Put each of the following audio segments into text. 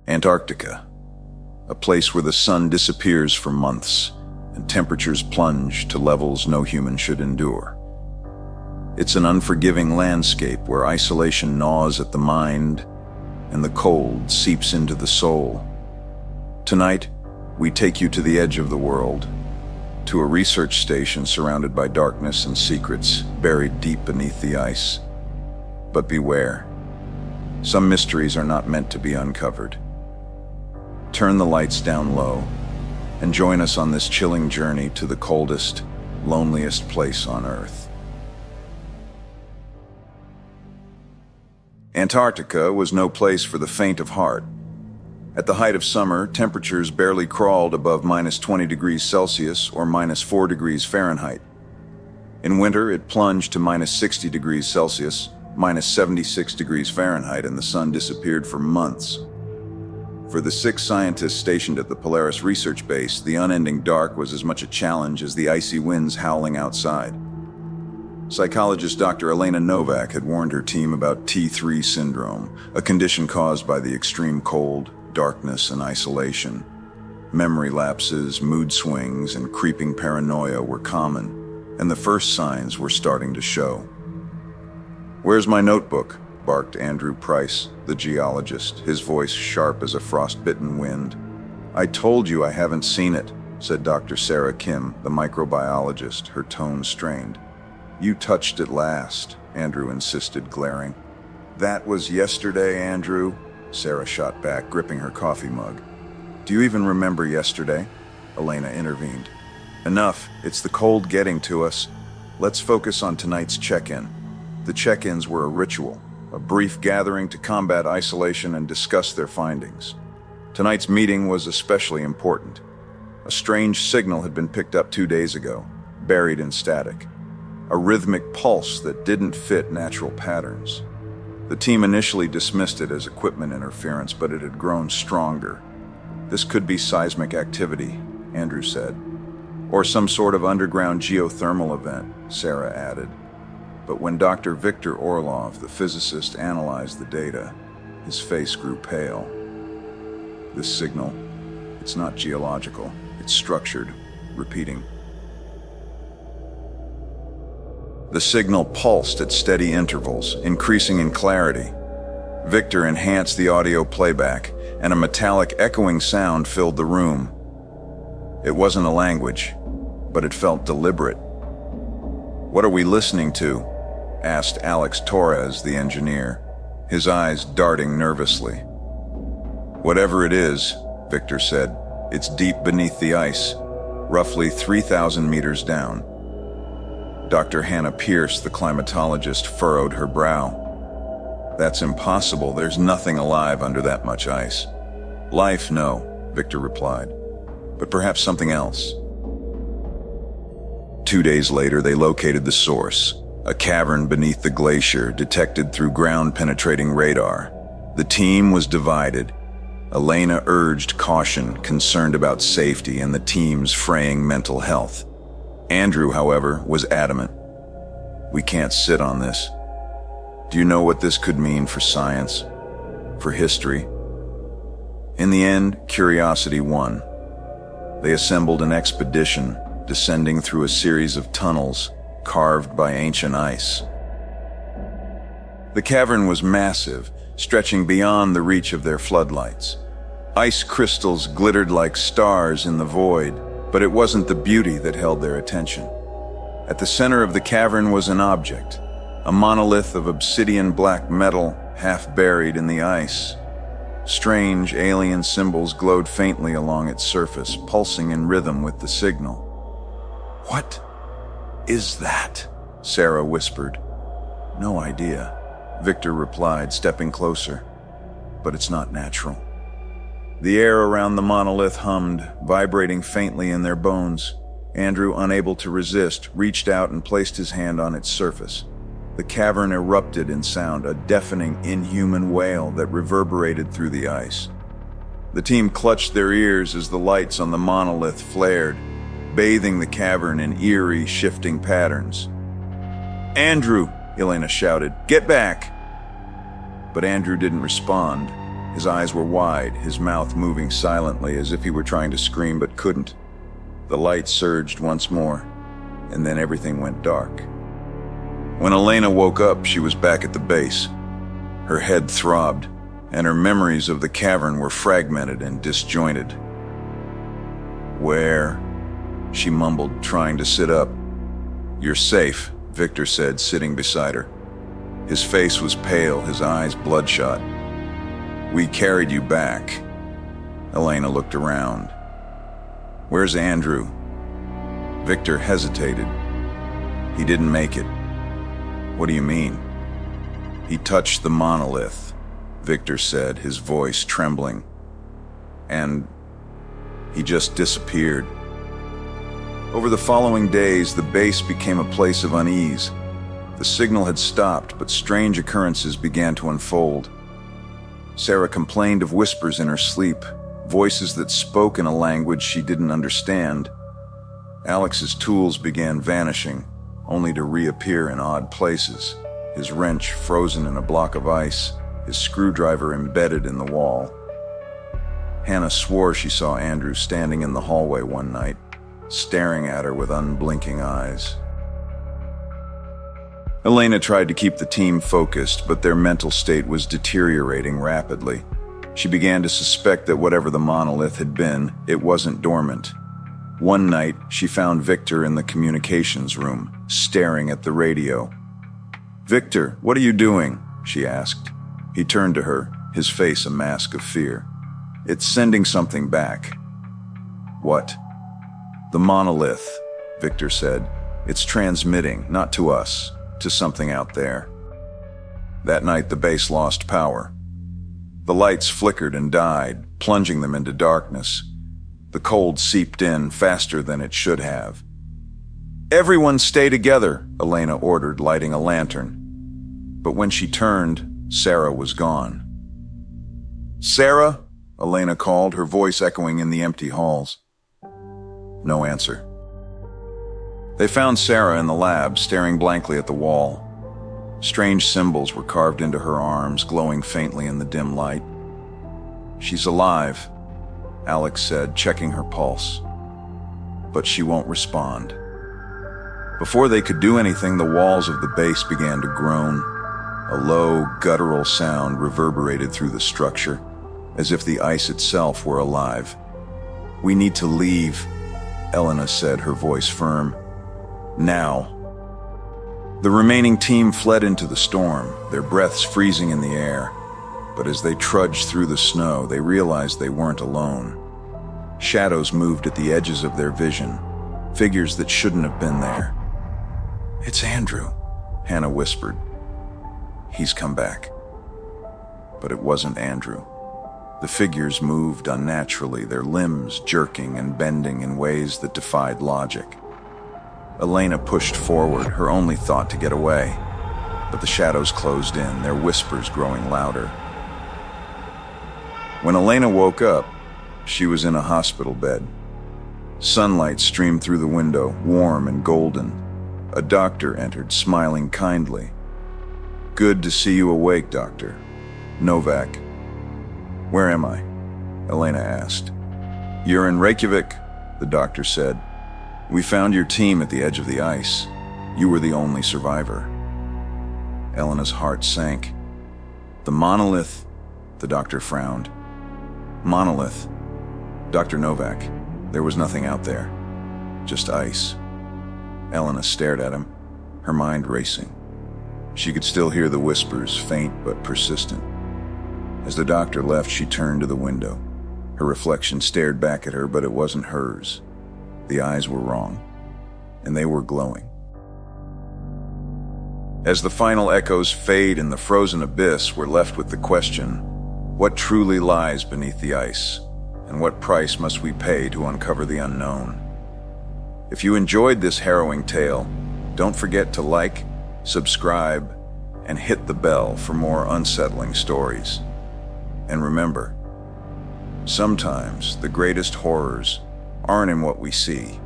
Antarctica, a place where the sun disappears for months and temperatures plunge to levels no human should endure. It's an unforgiving landscape where isolation gnaws at the mind and the cold seeps into the soul. Tonight, we take you to the edge of the world, to a research station surrounded by darkness and secrets buried deep beneath the ice. But beware, some mysteries are not meant to be uncovered. Turn the lights down low and join us on this chilling journey to the coldest, loneliest place on Earth. Antarctica was no place for the faint of heart. At the height of summer, temperatures barely crawled above -20 degrees Celsius or -4 degrees Fahrenheit. In winter, it plunged to -60 degrees Celsius, -76 degrees Fahrenheit, and the sun disappeared for months. For the 6 scientists stationed at the Polaris research base, the unending dark was as much a challenge as the icy winds howling outside. Psychologist Dr. Elena Novak had warned her team about T3 syndrome, a condition caused by the extreme cold, darkness, and isolation. Memory lapses, mood swings, and creeping paranoia were common, and the first signs were starting to show. "Where's my notebook?" barked Andrew Price, the geologist, his voice sharp as a frost-bitten wind. "I told you I haven't seen it," said Dr. Sarah Kim, the microbiologist, her tone strained. "You touched it last," Andrew insisted, glaring. "That was yesterday, Andrew," Sarah shot back, gripping her coffee mug. "Do you even remember yesterday?" Elena intervened. "Enough, it's the cold getting to us. Let's focus on tonight's check-in." The check-ins were a ritual, a brief gathering to combat isolation and discuss their findings. Tonight's meeting was especially important. A strange signal had been picked up 2 days ago, buried in static. A rhythmic pulse that didn't fit natural patterns. The team initially dismissed it as equipment interference, but it had grown stronger. "This could be seismic activity," Andrew said. "Or some sort of underground geothermal event," Sarah added. But when Dr. Viktor Orlov, the physicist, analyzed the data, his face grew pale. "This signal, it's not geological, it's structured," repeating. The signal pulsed at steady intervals, increasing in clarity. Victor enhanced the audio playback, and a metallic echoing sound filled the room. It wasn't a language, but it felt deliberate. "What are we listening to?" asked Alex Torres, the engineer, his eyes darting nervously. "Whatever it is," Victor said, "it's deep beneath the ice, roughly 3,000 meters down." Dr. Hannah Pierce, the climatologist, furrowed her brow. "That's impossible. There's nothing alive under that much ice." "Life, no," Victor replied, "but perhaps something else." 2 days later, they located the source, a cavern beneath the glacier detected through ground-penetrating radar. The team was divided. Elena urged caution, concerned about safety and the team's fraying mental health. Andrew, however, was adamant. "We can't sit on this. Do you know what this could mean for science? For history?" In the end, curiosity won. They assembled an expedition, descending through a series of tunnels carved by ancient ice. The cavern was massive, stretching beyond the reach of their floodlights. Ice crystals glittered like stars in the void, but it wasn't the beauty that held their attention. At the center of the cavern was an object, a monolith of obsidian black metal, half buried in the ice. Strange alien symbols glowed faintly along its surface, pulsing in rhythm with the signal. "What is that?" Sarah whispered. "No idea," Victor replied, stepping closer. "But it's not natural." The air around the monolith hummed, vibrating faintly in their bones. Andrew, unable to resist, reached out and placed his hand on its surface. The cavern erupted in sound, a deafening, inhuman wail that reverberated through the ice. The team clutched their ears as the lights on the monolith flared, bathing the cavern in eerie, shifting patterns. "Andrew!" Elena shouted. "Get back!" But Andrew didn't respond. His eyes were wide, his mouth moving silently as if he were trying to scream but couldn't. The light surged once more, and then everything went dark. When Elena woke up, she was back at the base. Her head throbbed, and her memories of the cavern were fragmented and disjointed. "Where?" she mumbled, trying to sit up. "You're safe," Victor said, sitting beside her. His face was pale, his eyes bloodshot. "We carried you back." Elena looked around. "Where's Andrew?" Victor hesitated. "He didn't make it." "What do you mean?" "He touched the monolith," Victor said, his voice trembling. "And he just disappeared." Over the following days, the base became a place of unease. The signal had stopped, but strange occurrences began to unfold. Sarah complained of whispers in her sleep, voices that spoke in a language she didn't understand. Alex's tools began vanishing, only to reappear in odd places, his wrench frozen in a block of ice, his screwdriver embedded in the wall. Hannah swore she saw Andrew standing in the hallway one night, staring at her with unblinking eyes. Elena tried to keep the team focused, but their mental state was deteriorating rapidly. She began to suspect that whatever the monolith had been, it wasn't dormant. One night, she found Victor in the communications room, staring at the radio. "Victor, what are you doing?" she asked. He turned to her, his face a mask of fear. "It's sending something back." "What?" "The monolith," Victor said. "It's transmitting, not to us, to something out there." That night, the base lost power. The lights flickered and died, plunging them into darkness. The cold seeped in faster than it should have. "Everyone stay together," Elena ordered, lighting a lantern. But when she turned, Sarah was gone. "Sarah?" Elena called, her voice echoing in the empty halls. No answer. They found Sarah in the lab, staring blankly at the wall. Strange symbols were carved into her arms, glowing faintly in the dim light. "She's alive," Alex said, checking her pulse. "But she won't respond." Before they could do anything, the walls of the base began to groan. A low, guttural sound reverberated through the structure, as if the ice itself were alive. "We need to leave," Elena said, her voice firm. "Now." The remaining team fled into the storm, their breaths freezing in the air. But as they trudged through the snow, they realized they weren't alone. Shadows moved at the edges of their vision, figures that shouldn't have been there. "It's Andrew," Hannah whispered. "He's come back." But it wasn't Andrew. The figures moved unnaturally, their limbs jerking and bending in ways that defied logic. Elena pushed forward, her only thought to get away. But the shadows closed in, their whispers growing louder. When Elena woke up, she was in a hospital bed. Sunlight streamed through the window, warm and golden. A doctor entered, smiling kindly. "Good to see you awake, Doctor. Novak." "Where am I?" Elena asked. "You're in Reykjavik," the doctor said. "We found your team at the edge of the ice. You were the only survivor." Elena's heart sank. "The monolith," the doctor frowned. "Monolith. Dr. Novak, there was nothing out there. Just ice." Elena stared at him, her mind racing. She could still hear the whispers, faint but persistent. As the doctor left, she turned to the window. Her reflection stared back at her, but it wasn't hers. The eyes were wrong, and they were glowing. As the final echoes fade in the frozen abyss, we're left with the question, what truly lies beneath the ice, and what price must we pay to uncover the unknown? If you enjoyed this harrowing tale, don't forget to like, subscribe, and hit the bell for more unsettling stories. And remember, sometimes the greatest horrors aren't in what we see,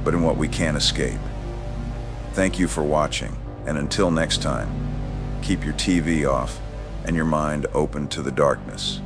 but in what we can't escape. Thank you for watching, and until next time, keep your TV off and your mind open to the darkness.